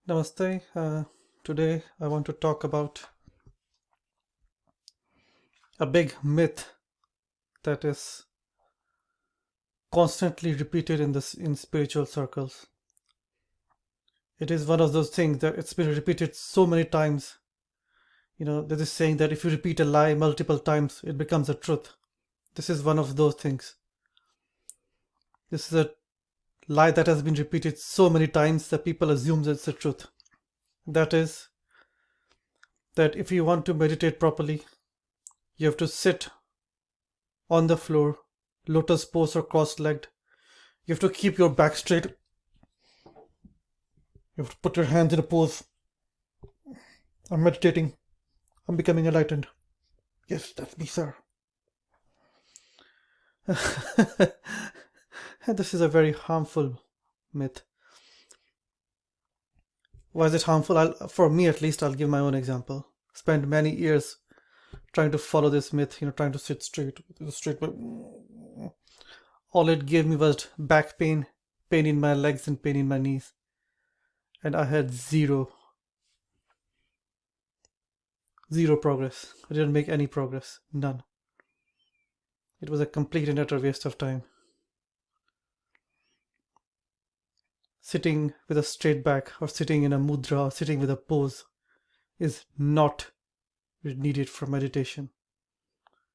Namaste. Today I want to talk about a big myth that is constantly repeated in spiritual circles. It is one of those things that it's been repeated so many times. There is saying that if you repeat a lie multiple times, it becomes a truth. This is one of those things. This is a lie that has been repeated so many times that people assume that it's the truth. That is that if you want to meditate properly, you have to sit on the floor, lotus pose or cross-legged. You have to keep your back straight. You have to put your hands in a pose. I'm meditating. I'm becoming enlightened. Yes, that's me, sir. This is a very harmful myth. Why is it harmful? For me at least, I'll give my own example. Spent many years trying to follow this myth, trying to sit straight, all it gave me was back pain, pain in my legs and pain in my knees. And I had zero progress. I didn't make any progress. None. It was a complete and utter waste of time. Sitting with a straight back or sitting in a mudra or sitting with a pose is not needed for meditation.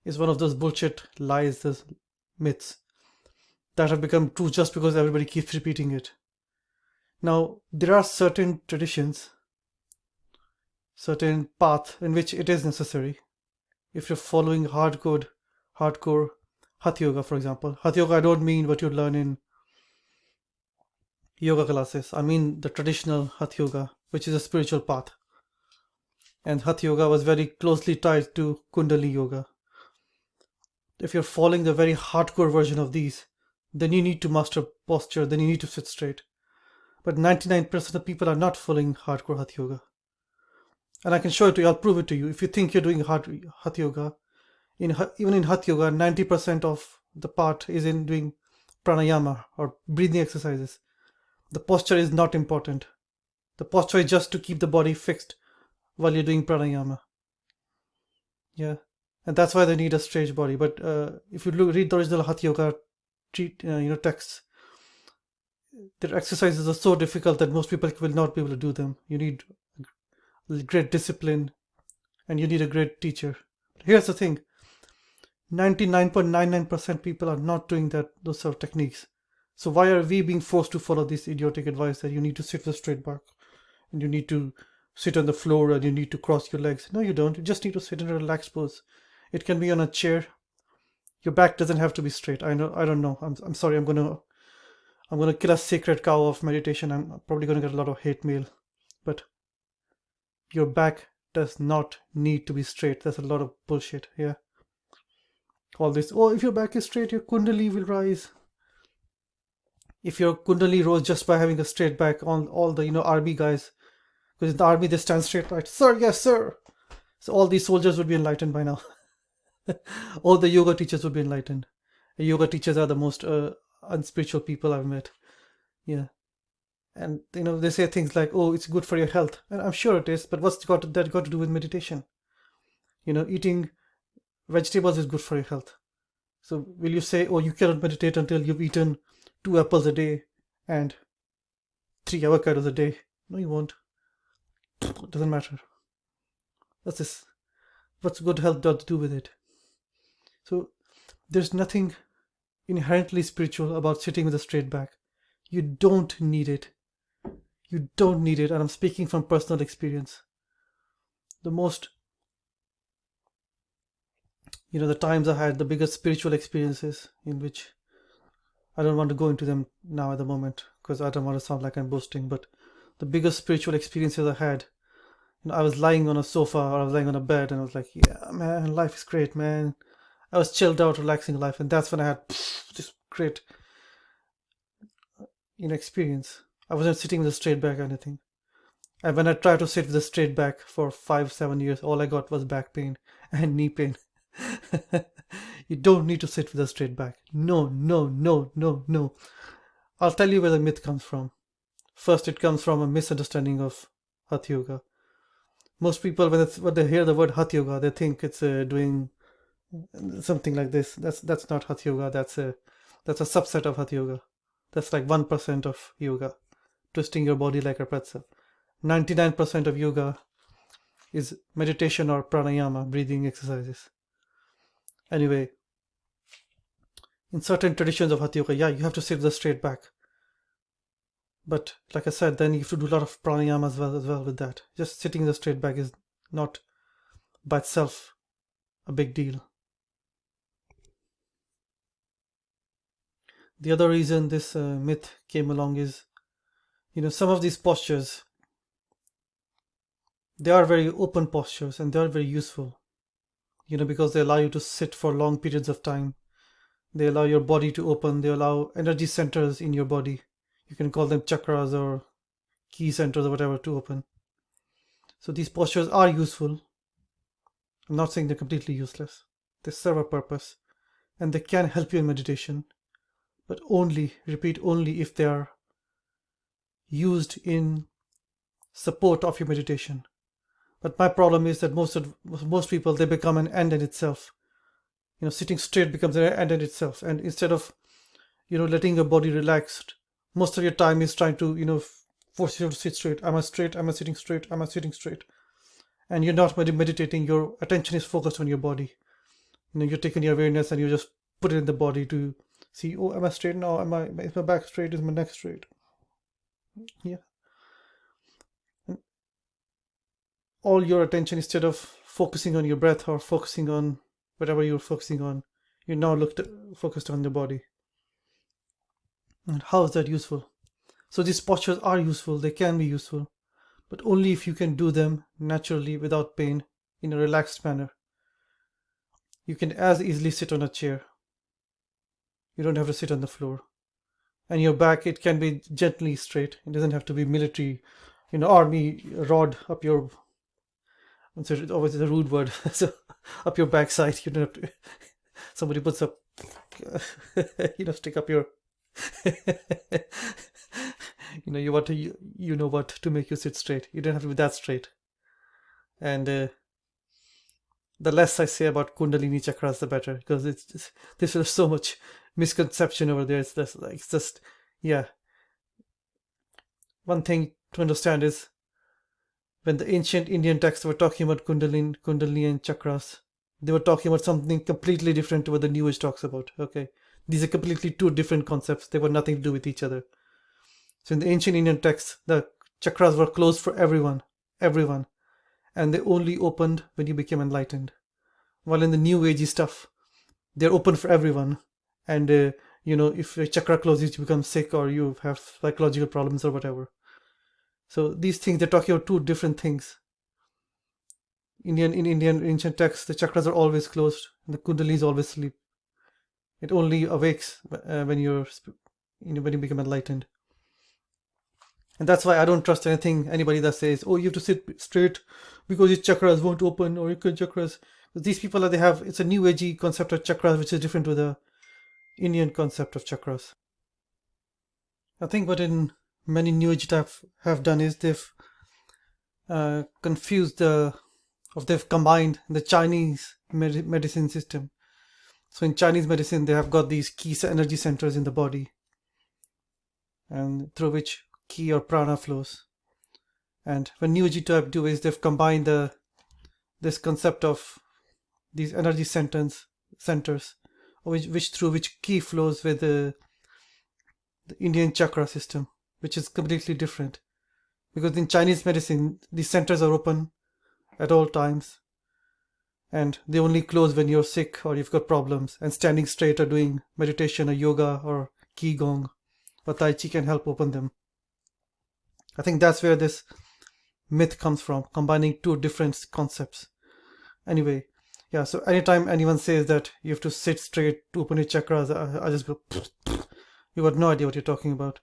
It's one of those bullshit lies, those myths that have become true just because everybody keeps repeating it. Now, there are certain traditions, certain paths in which it is necessary. If you're following hardcore Hatha Yoga, for example. Hatha Yoga, I don't mean what you learn in yoga classes. I mean the traditional Hatha Yoga, which is a spiritual path. And Hatha Yoga was very closely tied to Kundalini Yoga. If you're following the very hardcore version of these, then you need to master posture, then you need to sit straight. But 99% of people are not following hardcore Hatha Yoga. And I can show it to you, I'll prove it to you. If you think you're doing Hatha Yoga, even in Hatha Yoga, 90% of the part is in doing pranayama or breathing exercises. The posture is not important. The posture is just to keep the body fixed while you're doing pranayama. Yeah, and that's why they need a straight body. But if you read the original Hatha Yoga texts, their exercises are so difficult that most people will not be able to do them. You need great discipline and you need a great teacher. Here's the thing. 99.99% people are not doing those sort of techniques. So why are we being forced to follow this idiotic advice that you need to sit with a straight back and you need to sit on the floor and you need to cross your legs? No, you don't. You just need to sit in a relaxed pose. It can be on a chair. Your back doesn't have to be straight. I don't know. I'm sorry. I'm gonna kill a sacred cow of meditation. I'm probably gonna get a lot of hate mail, but your back does not need to be straight. That's a lot of bullshit. Yeah. All this, if your back is straight, your kundalini will rise. If your kundalini rose just by having a straight back, on all the army guys, because in the army they stand straight, right? Sir, yes, sir. So all these soldiers would be enlightened by now. All the yoga teachers would be enlightened. The yoga teachers are the most unspiritual people I've met. Yeah. And they say things like, oh, it's good for your health. And I'm sure it is, but what's that got to do with meditation? Eating vegetables is good for your health. So will you say, oh, you cannot meditate until you've eaten 2 apples a day and 3 avocados a day? No, you won't. It doesn't matter. What's good health got to do with it? So there's nothing inherently spiritual about sitting with a straight back. You don't need it. You don't need it, and I'm speaking from personal experience. The times I had the biggest spiritual experiences, in which I don't want to go into them now at the moment because I don't want to sound like I'm boasting, but the biggest spiritual experiences I had, I was lying on a sofa or I was lying on a bed and I was like, yeah, man, life is great, man. I was chilled out, relaxing life, and that's when I had this great experience. I wasn't sitting with a straight back or anything. And when I tried to sit with a straight back for 5-7 years, all I got was back pain and knee pain. You don't need to sit with a straight back. No, no, no, no, no. I'll tell you where the myth comes from. First, it comes from a misunderstanding of Hatha Yoga. Most people, when they hear the word Hatha Yoga, they think it's doing something like this. That's not Hatha Yoga. That's a subset of Hatha Yoga. That's like 1% of yoga, twisting your body like a pretzel. 99% of yoga is meditation or pranayama, breathing exercises. Anyway, in certain traditions of Hatha Yoga, yeah, you have to sit with a straight back. But like I said, then you have to do a lot of pranayama as well with that. Just sitting in the straight back is not by itself a big deal. The other reason this myth came along is, some of these postures, they are very open postures and they are very useful, because they allow you to sit for long periods of time. They allow your body to open. They allow energy centers in your body. You can call them chakras or key centers or whatever to open. So these postures are useful. I'm not saying they're completely useless. They serve a purpose and they can help you in meditation, but only, repeat, only if they are used in support of your meditation. But my problem is that most people, they become an end in itself. Sitting straight becomes an end in itself. And instead of, letting your body relaxed, most of your time is trying to, force you to sit straight. Am I straight? Am I sitting straight? Am I sitting straight? And you're not meditating. Your attention is focused on your body. You're taking your awareness and you just put it in the body to see, oh, am I straight now? Is my back straight? Is my neck straight? Yeah. And all your attention, instead of focusing on your breath or focusing on whatever you're focusing on, you're now focused on the body. And how is that useful? So these postures are useful, they can be useful, but only if you can do them naturally without pain in a relaxed manner. You can as easily sit on a chair. You don't have to sit on the floor. And your back, it can be gently straight. It doesn't have to be military, army rod up your, it's always a rude word, so up your backside. You don't have to, somebody puts up, stick up your, you want to, what to make you sit straight. You don't have to be that straight. And the less I say about Kundalini chakras, the better, because there's so much misconception over there. It's just, yeah. One thing to understand is, when the ancient Indian texts were talking about Kundalini and chakras, they were talking about something completely different to what the New Age talks about. Okay, these are completely two different concepts. They were nothing to do with each other. So in the ancient Indian texts, the chakras were closed for everyone, and they only opened when you became enlightened. While in the New Agey stuff, they're open for everyone, and if your chakra closes, you become sick or you have psychological problems or whatever. So these things, they're talking about two different things. In Indian ancient texts, the chakras are always closed, and the Kundalini is always asleep. It only awakes when you become enlightened. And that's why I don't trust anybody that says, oh, you have to sit straight because your chakras won't open, or your chakras. These people, it's a new agey concept of chakras, which is different to the Indian concept of chakras. I think what in many new age have done is they've they've combined the Chinese medicine system. So in Chinese medicine, they have got these key energy centers in the body, and through which ki or prana flows. And when New Age type do is they've combined this concept of these energy centers, which through which ki flows with the Indian chakra system, which is completely different. Because in Chinese medicine, these centers are open at all times, and they only close when you're sick or you've got problems, and standing straight or doing meditation or yoga or qigong or tai chi can help open them. I think that's where this myth comes from, combining two different concepts. Anyway, yeah, so anytime anyone says that you have to sit straight to open your chakras, I just go, you got no idea what you're talking about.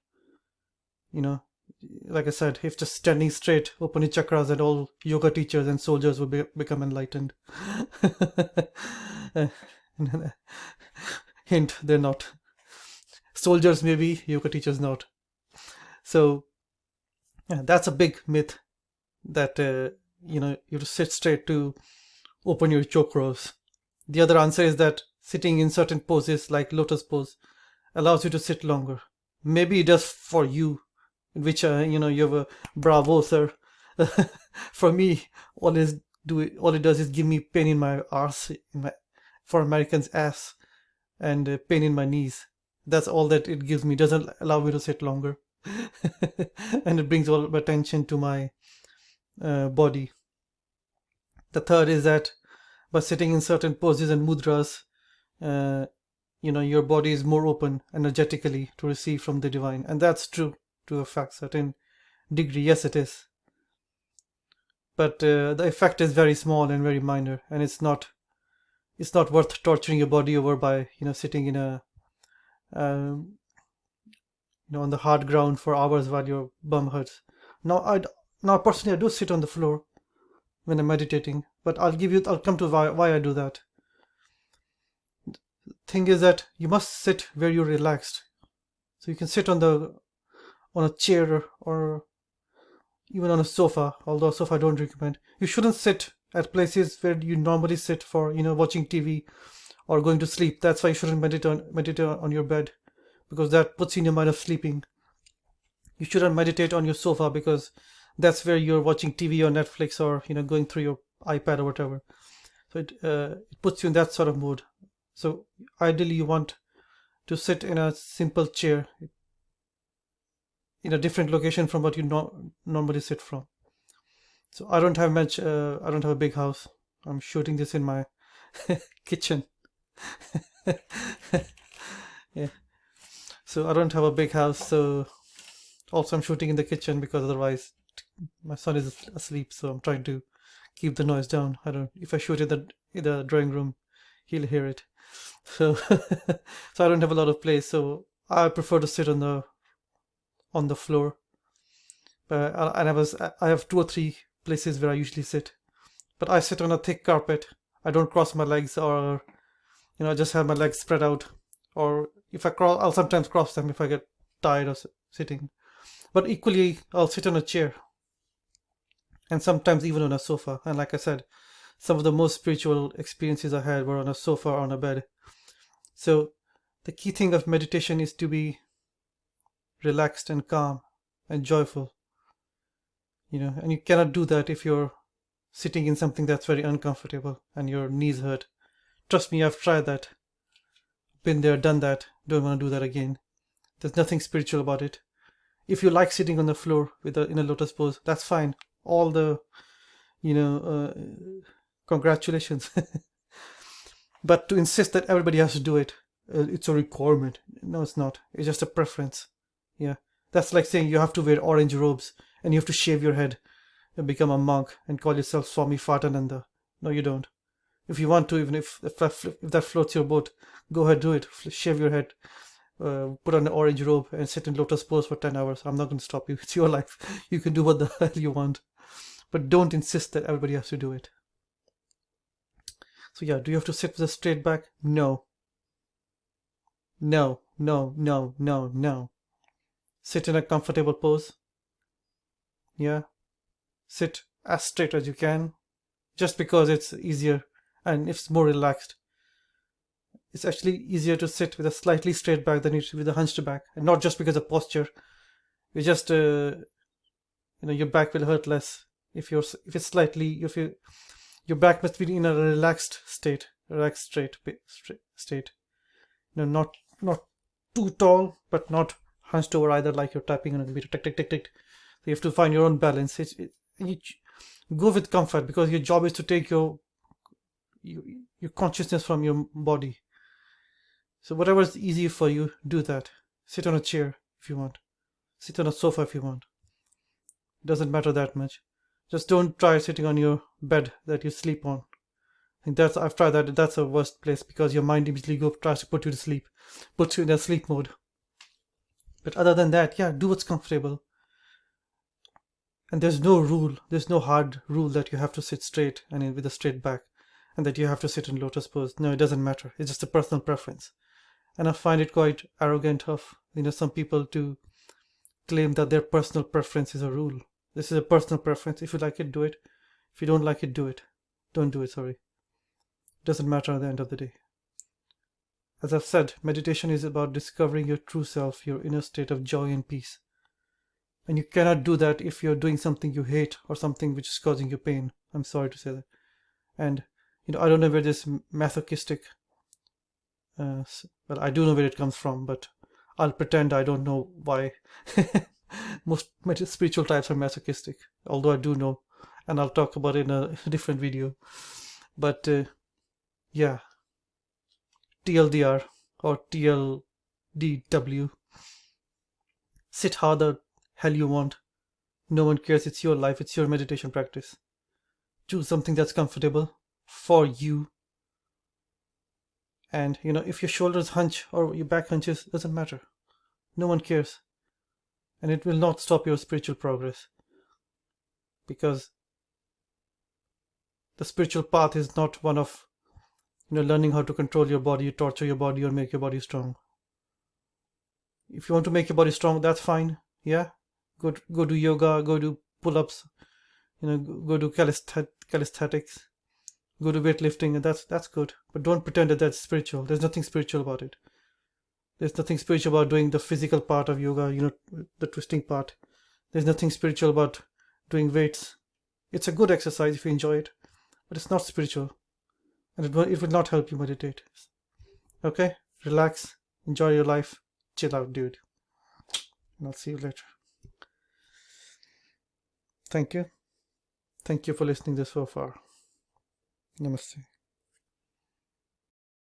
Like I said, if just standing straight, open your chakras, and all yoga teachers and soldiers will become enlightened. Hint, they're not. Soldiers maybe, yoga teachers not. So Yeah, that's a big myth that you have to sit straight to open your chakras. The other answer is that sitting in certain poses like lotus pose allows you to sit longer. Maybe it does for you, in which you have a bravo, sir. For me, all it does is give me pain in my arse, for Americans ass, and pain in my knees. That's all that it gives me. Doesn't allow me to sit longer, and it brings all my attention to my body. The third is that by sitting in certain poses and mudras, uh, your body is more open energetically to receive from the divine, and that's true to a fact certain degree. Yes, it is, but the effect is very small and very minor, and it's not worth torturing your body over by sitting in a um, on the hard ground for hours while your bum hurts. Now personally I do sit on the floor when I'm meditating, but I'll come to why I do that. Thing is that you must sit where you're relaxed. So you can sit on a chair or even on a sofa, although sofa I don't recommend. You shouldn't sit at places where you normally sit for, watching TV or going to sleep. That's why you shouldn't meditate on your bed, because that puts you in your mind of sleeping. You shouldn't meditate on your sofa because that's where you're watching TV or Netflix or going through your iPad or whatever. So it puts you in that sort of mood. So ideally, you want to sit in a simple chair in a different location from what you normally sit from. So I don't have much. I don't have a big house. I'm shooting this in my kitchen. Yeah. So I don't have a big house. So also I'm shooting in the kitchen because otherwise my son is asleep. So I'm trying to keep the noise down. I don't. If I shoot in the drawing room, he'll hear it. So so I don't have a lot of place. So I prefer to sit on the floor. And I have two or three places where I usually sit. But I sit on a thick carpet. I don't cross my legs, or I just have my legs spread out. Or if I cross, I'll sometimes cross them if I get tired of sitting. But equally, I'll sit on a chair and sometimes even on a sofa. And like I said, some of the most spiritual experiences I had were on a sofa or on a bed. So the key thing of meditation is to be relaxed and calm and joyful, and you cannot do that if you're sitting in something that's very uncomfortable and your knees hurt. Trust me, I've tried that. Been there, done that. Don't want to do that again. There's nothing spiritual about it. If you like sitting on the floor in a lotus pose, that's fine. All the, you know, congratulations. But to insist that everybody has to do it, it's a requirement. No, it's not. It's just a preference. Yeah. That's like saying you have to wear orange robes and you have to shave your head and become a monk and call yourself Swami Fatananda. No, you don't. If you want to, even if that floats your boat, go ahead, do it. Shave your head, put on an orange robe, and sit in lotus pose for 10 hours. I'm not going to stop you. It's your life. You can do what the hell you want. But don't insist that everybody has to do it. So, yeah, do you have to sit with a straight back? No. No, no, no, no, no. Sit in a comfortable pose. Yeah. Sit as straight as you can, just because it's easier and it's more relaxed. It's actually easier to sit with a slightly straight back than with a hunched back, and not just because of posture. You just, your back will hurt less if it's slightly if your back must be in a relaxed state, straight state. Not too tall, but not hunched over either, like you're typing on a computer. Tick tick tick tick. So you have to find your own balance. You go with comfort because your job is to take your consciousness from your body. So whatever is easy for you, do that. Sit on a chair if you want. Sit on a sofa if you want. It doesn't matter that much. Just don't try sitting on your bed that you sleep on. And I've tried that. That's the worst place because your mind immediately tries to put you to sleep, puts you in a sleep mode. But other than that, yeah, do what's comfortable. And there's no hard rule that you have to sit straight and with a straight back, and that you have to sit in lotus pose. No, it doesn't matter. It's just a personal preference. And I find it quite arrogant of some people to claim that their personal preference is a rule. This is a personal preference. If you like it, do it. If you don't like it, do it. Don't do it, sorry. Doesn't matter at the end of the day. As I've said, meditation is about discovering your true self, your inner state of joy and peace. And you cannot do that if you're doing something you hate or something which is causing you pain. I'm sorry to say that. And, I don't know where this masochistic, well, I do know where it comes from, but I'll pretend I don't know why. Most spiritual types are masochistic, although I do know, and I'll talk about it in a different video. But yeah, TLDR or TLDW. Sit how the hell you want. No one cares. It's your life. It's your meditation practice. Choose something that's comfortable for you. And if your shoulders hunch or your back hunches, doesn't matter. No one cares. And it will not stop your spiritual progress. Because the spiritual path is not one of learning how to control your body, torture your body, or make your body strong. If you want to make your body strong, that's fine. Yeah, go do yoga, go do pull-ups, go do calisthenics, go do weightlifting, and that's good. But don't pretend that that's spiritual. There's nothing spiritual about it. There's nothing spiritual about doing the physical part of yoga, the twisting part. There's nothing spiritual about doing weights. It's a good exercise if you enjoy it, but it's not spiritual. And it will not help you meditate. Okay? Relax. Enjoy your life. Chill out, dude. And I'll see you later. Thank you. Thank you for listening this so far. Namaste.